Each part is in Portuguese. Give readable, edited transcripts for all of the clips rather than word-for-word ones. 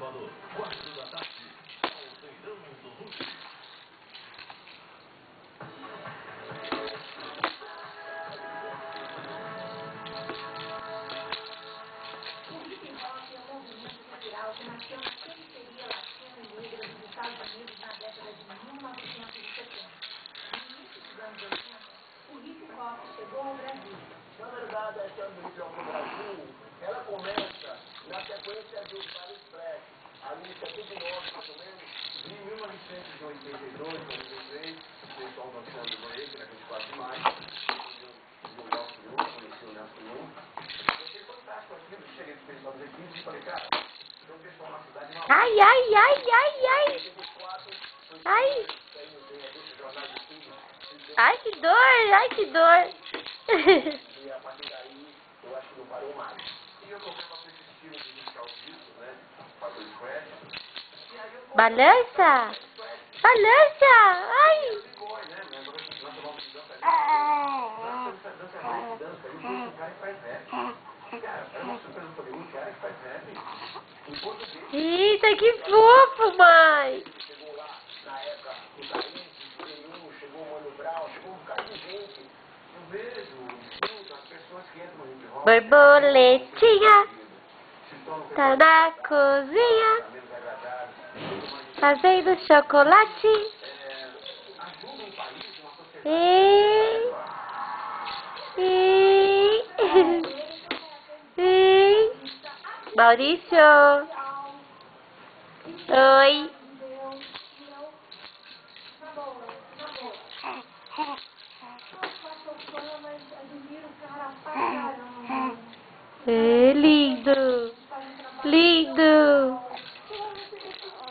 Salvador. Quarto da tarde. Caldeirão do Luxo. O hip hop é um movimento cultural que nasceu na periferia latina e negra dos Estados Unidos na década de 1970. No início dos anos 80, o hip hop chegou ao Brasil. Na verdade, essa música no Brasil, ela começa na sequência dos vários tracks. Ali em 79, mais ou menos, em 1982, 83, o pessoal do Antônio do Break, na 24 de maio, eu gosto de um, conheci o Nelson Jung. Eu achei fantástico aquilo, cheguei pro pessoal dos equipes e falei, cara, tem um pessoal na cidade maluco. Ai, ai, ai, ai, ai. Ai. Ai, que dor, ai, que dor. E a partir daí, eu acho que não parou mais. E eu tocava com esse estilo de música ao vivo, né? Fazer o squash. E aí eu Balança. Balança. Ai. ficou, né? Dança, e o cara que faz rap. Cara, eu não sei se eu falei, o cara que faz rap. Em português. Eita, que fofo, mãe. Chegou lá, na época, o Caís, chegou o Mano Brown, chegou um bocado de gente. Eu vejo, as pessoas que entram no hip hop. Borboletinha tá na cozinha fazendo chocolate. E Maurício. Oi. É lindo. Lindo.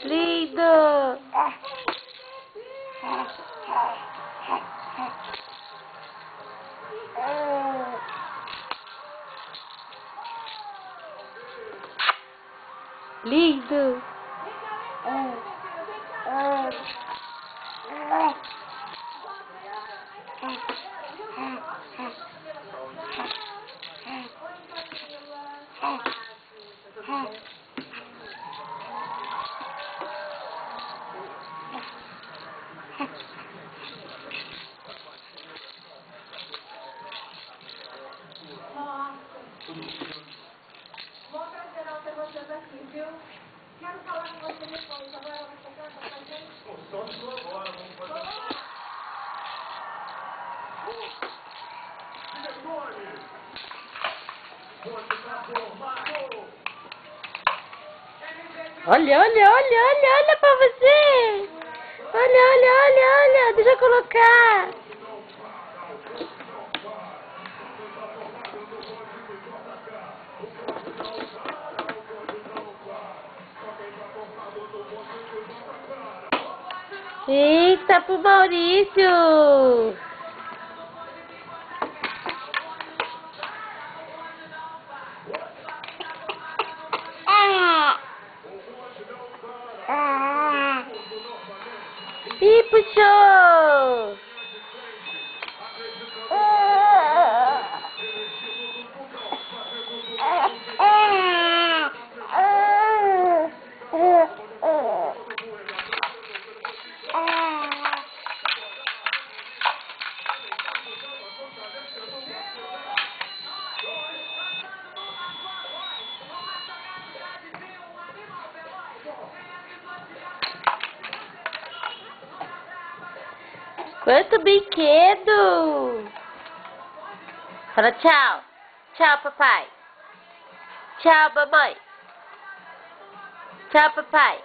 Lindo. Lindo. Bom prazer ao ter vocês aqui, viu? Quero falar com você depois. Agora você canta pra gente? Só de sua agora, vamos fazer. Olha, olha, olha, olha, olha pra você. Olha, olha, olha, olha. Deixa eu colocar. Eita, pro Maurício. Ih, puxou. Quanto brinquedo! Fala tchau. Tchau, papai. Tchau, mamãe. Tchau, papai.